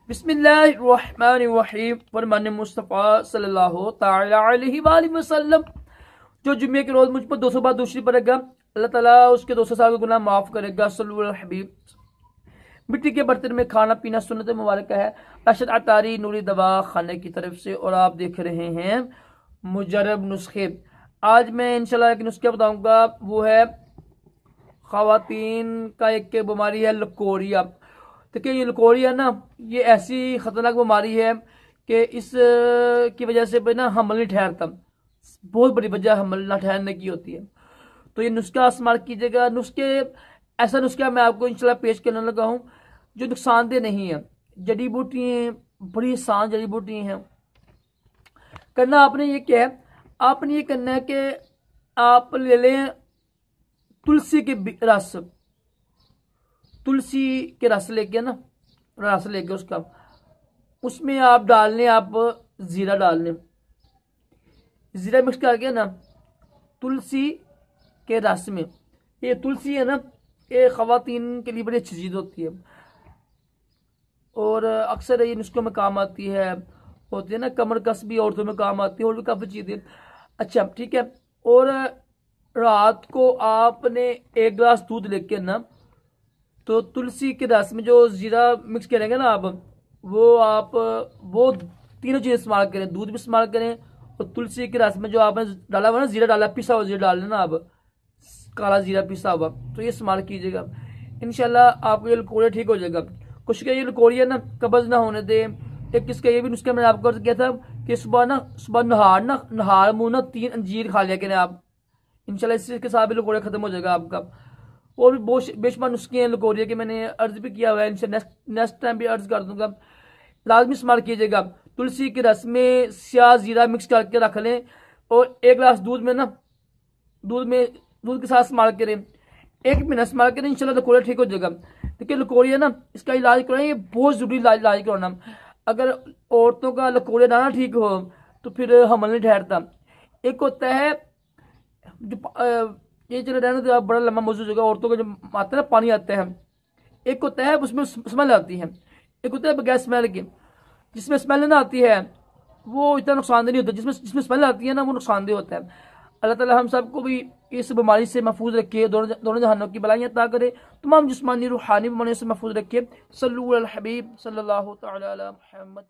बिस्मिल्लाहिर्रहमानिर्रहीम। फरमान मुस्तफ़ा सल्लल्लाहु ताला अलैहि वसल्लम, जो जुम्मे के रोज मुझ पर 200 बार दूसरी पढ़ेगा अल्लाह ताला उसके 200 साल का गुनाह माफ करेगा। सल्लल्लाहु अलैहि हबीब। मिट्टी के बर्तन में खाना पीना सुन्नत मुबारक है। रशीद अतारी नूरी दवा खाने की तरफ से, और आप देख रहे हैं मुजरब नुस्खे। आज मैं इंशाल्लाह एक नुस्खा बताऊंगा, वो है खवातीन का एक बीमारी है लिकोरिया। देखिए ये लिकोरिया ना, ये ऐसी खतरनाक बीमारी है कि इस की वजह से ना हमल नहीं ठहरता। बहुत बड़ी वजह हमल ना ठहरने की होती है। तो ये नुस्खा इस्तेमाल कीजिएगा। ऐसा नुस्खा मैं आपको इंशाल्लाह पेश करने लगा हूँ जो नुकसानदेह नहीं है। जड़ी बूटी बड़ी आसान जड़ी बूटी हैं। करना आपने ये क्या है, आपने ये करना है कि आप ले लें तुलसी के रस। तुलसी के रस लेके ना, रस लेके उसमें आप डाल लें, आप जीरा डाल लें। जीरा मिक्स करके ना तुलसी के रस में, ये तुलसी है ना, ये खवातीन के लिए बड़ी अच्छी चीज़ होती है और अक्सर ये नुस्खों में काम आती है। होती है ना कमर कस भी औरतों में काम आती है और भी काफ़ी चीज़ें। अच्छा ठीक है। और रात को आपने 1 गिलास दूध लेके ना, तो तुलसी के रस में जो जीरा मिक्स करेंगे ना आप, वो तीनों चीज़ें इस्तेमाल करें। दूध भी इस्तेमाल करें और तुलसी के रस में जो आपने डाला हुआ ना, जीरा डाला, पिसा हुआ जीरा डाल लेना आप, काला जीरा पिसा हुआ, तो ये इस्तेमाल कीजिएगा। इंशाल्लाह आपको ये लिकोरिया ठीक हो जाएगा। कुछ का ये लिकोरिया ना कब्ज ना होने दे। एक किसका ये भी नुस्खा मैंने आपको किया था कि सुबह नहार मुँह ना 3 अंजीर खा लिया करें आप। इंशाल्लाह इसके साथ भी लिकोरिया खत्म हो जाएगा आपका। और भी बहुत बेशुमार नुस्खे हैं लिकोरिया के, मैंने अर्ज भी किया हुआ है। इनसे नेक्स्ट टाइम भी अर्ज कर दूंगा। लाजमी इस्तेमाल कीजिएगा। तुलसी के रस में स्याह जीरा मिक्स करके रख लें और 1 गिलास दूध में ना, दूध के साथ इस्तेमाल करें। 1 महीना इस्तेमाल करें, इंशाल्लाह लिकोरिया ठीक हो जाएगा। देखिए लिकोरिया ना, इसका इलाज कराना, ये बहुत जरूरी इलाज कराना। अगर औरतों का लिकोरिया ना ठीक हो तो फिर हमल नहीं ठहरता। एक होता है जो ये चले रहने तो बड़ा लंबा मौजूद होगा। औरतों का जो आता है ना, पानी आता है। एक होता है उसमें स्मेल आती है, एक होता है बगैर स्मेल के। जिसमें स्मेल ना आती है वो इतना नुकसानदेह नहीं होता, जिसमें स्मेल आती है ना वो नुकसानदेह होता है। अल्लाह ताला हम सबको भी इस बीमारी से महफूज रखे, दोनों जहानों की भलाइयाँ अता करे, तमाम जिस्मानी रूहानी बीमारियों से महफूज रखे। सल्लल्लाहु अलैहि हबीब सल्लल्लाहु तआला अला मुहम्मद।